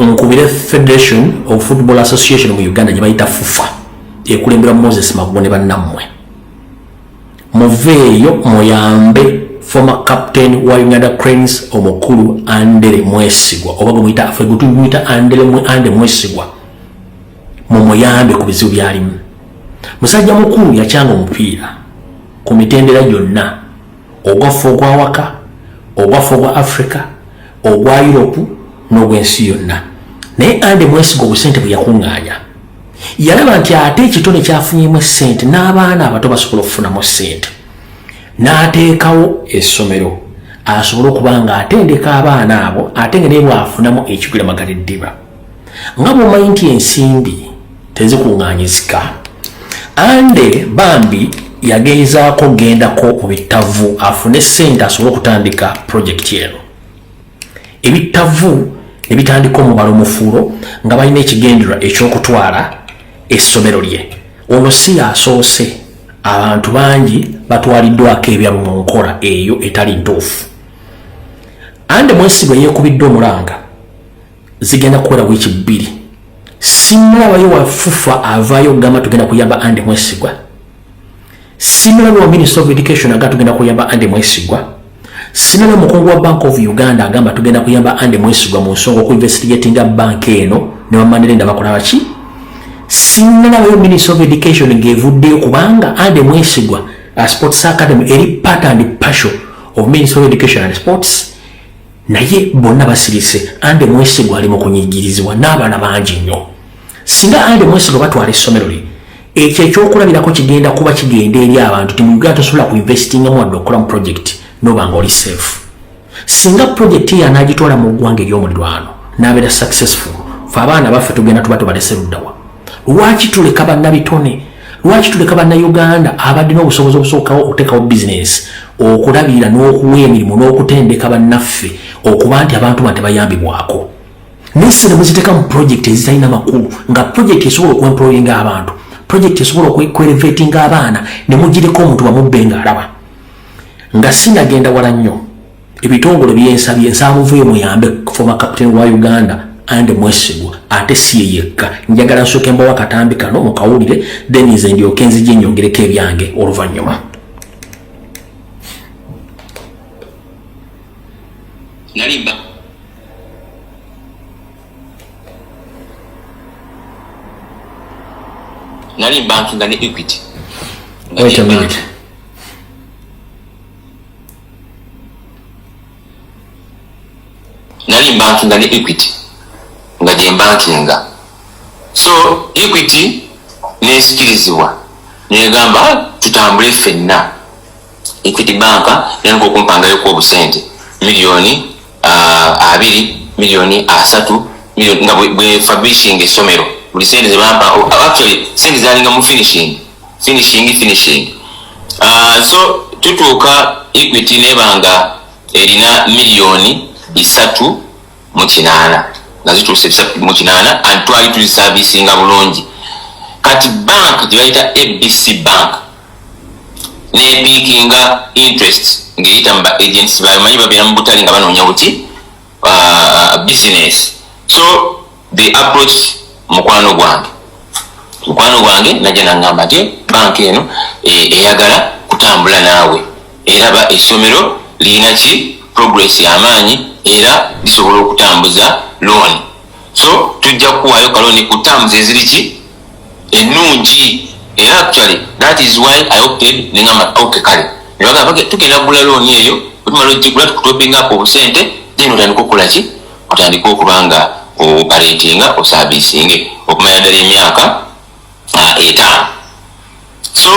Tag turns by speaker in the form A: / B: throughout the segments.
A: nkubire Federation of Football Association mu Uganda gye bayita FUFA ekulembera Moses Magone bannammwe muveeyo muyambe former captain wa Uganda Cranes omukulu Andere Mwesigwa oba gumuyita afegutuyita Ande Mwesigwa mumuyambe ku bizibu byalimu. Musajja mukulu yakyanga omupiira ku mitendera gyonna ogwafa ogwa waka ogwafa ogwa Africa ogwa Europe n'ogwensi yonna. Naye Ande Mwesigwa obusente bwe yakuŋŋaanya yalaba nti ate ekitone kyafunyemu essente n'abaana abato basobola okufunamu ssente n'ateekawo essomero asobola okuba nga atendeka abaana abo ate nga naye bwafunamu ekigula magaleddiba. Nga bw'omanyi nti ensimbi tezikuŋŋaanyizika, Ande bambi yagezaako gendako mu bittavu afune ssente asobole okutandika projekiti eno. Ebittavu ne bitandika omubala omufuulo nga balina ekigendererwa eky'okutwala essomero lye. Ono si yasoose, abantu bangi batwaliddwako ebyalu mu nkola eyo etali ntuufu. Ande Mwesigwa yeekubidde omulanga zigenda kuwera wiiki 2. Simulabayo wa FUFA avaayo gamba tugenda kuyamba Ande Mwesigwa. Simulabayo wa Minister of Education agamba tugenda kuyamba Ande Mwesigwa. Simulabayo mukungu wa Bank of Uganda agamba tugenda kuyamba Ande Mwesigwa mu nsonga okuinvestigatinga bank eno ne bamanirenda bakola baki. Simulabayo Minister of Education ng'evuddeyo kubanga Ande Mwesigwa Sports Academy eri part and parcel of Minister of Education and Sports. Naye bonna basirise Ande Mwesigwa ali mu kunyigirizibwa n'abaana bangi nnyo. Singa Ande Mwesigwa batwala essomero lye ekyo ekyokulabirako kigenda kuba kigenda eri abantu ti mu Uganda tosobola kuinvestingamu wadde okukola mu project noba nga oli safe. Singa project ye anaagitwala mu ggwanga ery'omuliraano n'abeera successful fe abaana baffe tugenda tuba tubalese luddawa. Lwaki tuleka bannabitone? Lwaki tuleka bannayuganda abadde n'obusobozi obusookawo okuteekawo bizinesi okulabirira n'okuwa emirimu n'okutendeka bannaffe okuba nti abantu bante bayambibwako? Nesse ne muziteeka mu projekiti ezitalina makulu nga projekiti esobola okuemployinga abantu, projekiti esobola okwerevetinga abaana ne mugireko omuntu bamubbe ng'alaba. Nga sinagenda wala nnyo ebitongole byensabye nsaamuvuyo muyambe former captain wa Uganda Ande Mwesigwa ate si ye yekka. Njagala nsooke mbawa akatambi kano mukawulire then nze ndyoke nzije nnyongereko ebyange oluvannyuma.
B: Nali banking and Equity.
A: Wait a minute.
B: Nali banking and Equity. Nga gye bankinga. So Equity nesikirizibwa negamba tutambule ffenna. Equity banka nengo okumpangayo obusente milioni 2 milioni 3 milioni nga bwe fabrishing essomero buli sente ze bampa actually sente zalinga mu finishing. So tutuuka Equity nebanga erina milioni 3.8 nga zituuse 3.8 and twali tuli servicinga bulungi. Kati bank gye bayita ABC Bank nepiikinga interest ng'eyita mu agents bamanyi babeera mu butale nga banoonya buti business. So they approach mukwano gwange najja nangamba nti bank eno eyagala kutambula naawe eraba essomero lirina ki progress y'amaanyi era lisobola okutambuza loan. So tujja kuwaayo kaloni kutambuza eziri ki ennungi era actually that is why I opted nengamba okay kale nebagamba tugenda kugula loan eyo otumala ogigula tukutopinga ku obusente then otandika okukola ki otandika okuba nga operatinga osabisinge okumanya ddala emyaka 5. So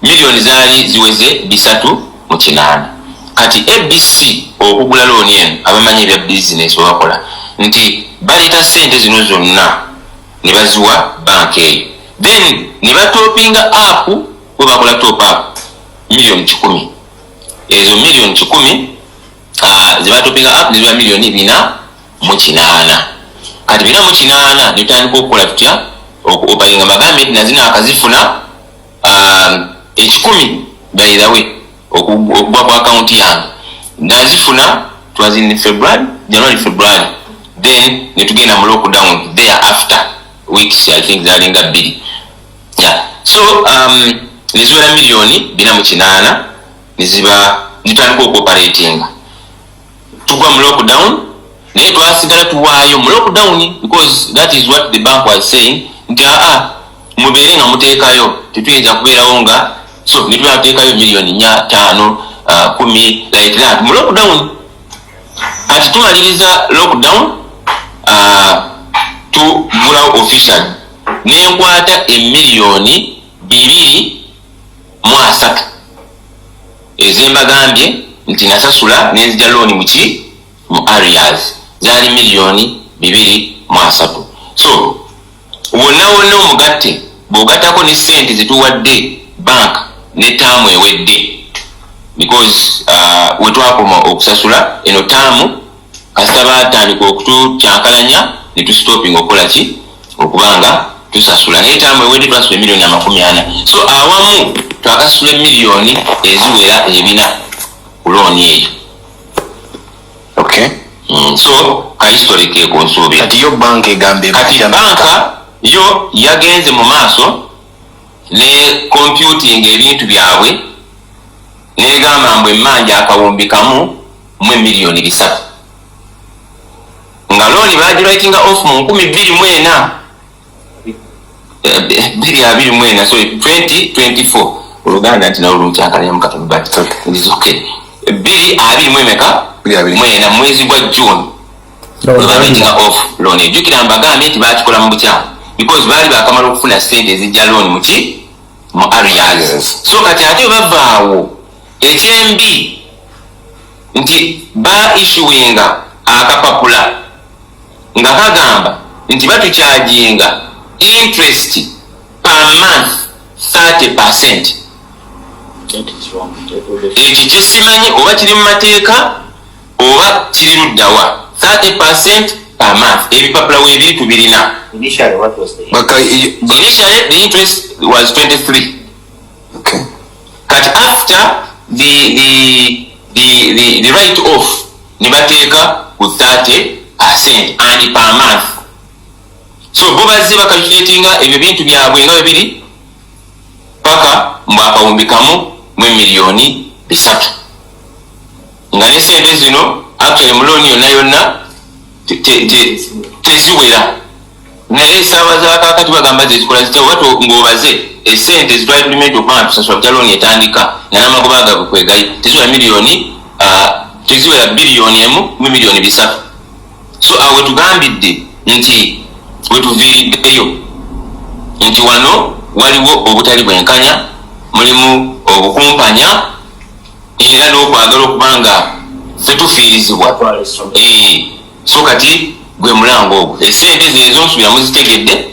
B: milioni zaali ziweze 3.8. Kati ABC okugula loan eno abamanyi ebya business bakola nti baleta sente zino zonna ne baziwa bank eyo then ne batopinga up bwe bakola top up milioni 10. Ezo milioni 10 ze batopinga up ne ziba milioni 4.8. Kati 4.8 ne tutandika okukola tutya opalinga bagambe nazina akazifuna 10 by the way okugwa kwa account yange nazifuna twas in February, January, February then netugenda mu lockdown thereafter weeks I think zalinga 2. Yeah. So niziwera milioni 408 niziba nitandika operating tugwa mu lockdown naye twasigala tuwaayo mu lockdown because that is what the bank was saying nti mubeere nga muteekayo tetuyinza kubeerawo nga so nitubera tuteekayo milioni 5 10 like that mu lockdown. Kati tumaliriza lockdown tugulawo official nenkwata emiliyoni 2.3 ezembagambye nti nasasula nenzija looni muki mu areas zaali miliyoni 2.3. So wonna omugatte bw'ogattako ne sente zetuwadde bank ne taamu ewedde because wetwakoma okusasula eno taamu kasita batandika okutukyankalanya ne tusitopinga okukola ki okubanga tusasula naye taamu ewedde twasula miliyoni 40. So awamu twakasasula miliyoni eziwera 4 ku looni eyo.
C: Okay.
B: So kahistory kekonsuubira
C: kati yo bank egambe
B: kati banka yo yagenze mu maaso ne computing ebintu byabwe negamba mbwe mmanja akawumbi kamu mu miliyoni 3 nga looni bagiraitinga off mu 2024 so 2024 oluganda nti nawo lunkyankalanya mukatono but it's okay 2024 mwezi gwa June bagiraitinga off looni ejjukira mbagambye nti bakikola mu bukyamu because baali bakamala okufuna sente ezijja looni muki mu areas. So kati ate babaawo ekyembi nti ba issuinga akapapula nga kagamba nti batukyajinga interest per month 30%. Ekyo kyesimanyi oba kiri mu mateeka oba kiri luddawa 30% per month. Ebipapula weebiri tubirina.
D: Initially, what was the
B: Initially, the interest was 23.
C: Okay.
B: But after the write-off, nibateka with 30% and per month. So, bobazi calculatinga ebyo bintu byabwe nga bibiri paka mwakawumbikamu mu miliyoni 3. Nga ne sente zino actually muloni yonna teziwera. Naye saawa za kakati bagamba zezikola zitya oba ng'obaze esente zitwalirimenti okubanga tusasula butaloni etandika n'amagoba gabwe kwegayi teziwera miliyoni teziwera biliyoni 1 mu miliyoni 3. So awe tugambidde nti wetuviiriddeyo nti wano waliwo obutali bwenkanya mulimu obukumpanya era n'okwagala okubanga fetufiirizibwa. So kati gwe mulango ogwo esente zezo nsubira muzitegedde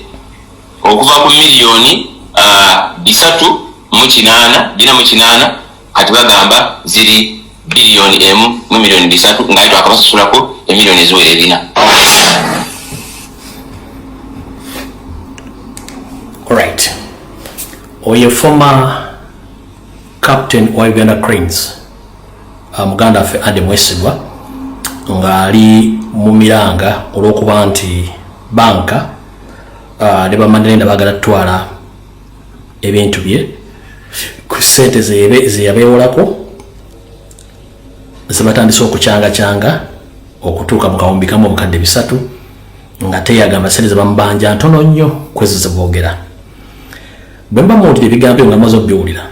B: okuva ku miliyoni 3.8 kati bagamba ziri biliyoni 1 mu miliyoni 3 nga twakabasasulako emiliyoni eziwera 4.
A: Alright. Oye former captain wa Uganda Cranes muganda affe Andy Mwesigwa nga ali mu miranga olw'okuba nti banka ne bamandirenda bagala tutwala ebintu bye ku sente zeyabeewolako zebatandise okukyanga okutuuka mu kawumbikamu obukadde 3 nga teyagamba sente zebamubanja ntono nnyo kwezo zeboogera. Bwe mba muwulira ebigambo nga maze obbiwulira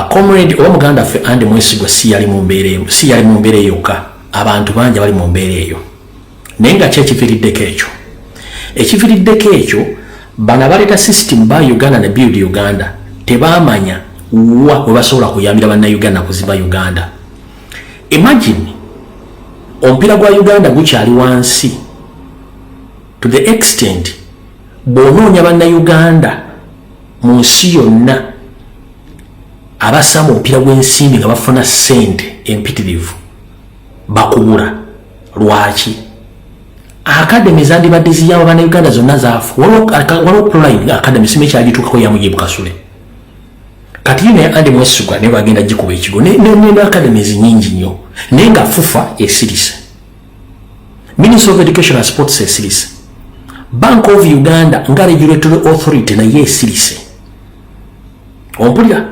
A: comrade oba muganda affe Andy Mwesigwa si yali mu mbeera yokka, abantu bangi bali mu mbeera eyo. Naye nga ekiviiriddeko ekyo bana baleeta system ba Uganda ne build Uganda tebaamanya wa we basobola kuyambira bannayuganda kuzimba Uganda. Imagine omupiira gwa Uganda gukyali wansi to the extent bw'onoonya bannayuganda mu nsi yonna abasama omupiira gw'ensimbi nga bafuna ssente empitirivu bakubula. Lwaki? Academy zandibadde ziyamba bannayuganda zonna zaafu. Waliwo Prime Academy simu ekyagituukako ya Mujibu Kasule. Kati naye Andy Mwesigwa naye bagenda gikuba ekigo ne academies nyingi nnyo naye nga FUFA esirise. Ministry of Education and Sports esirise. Bank of Uganda nga regulatory authority naye esirise. Ompulira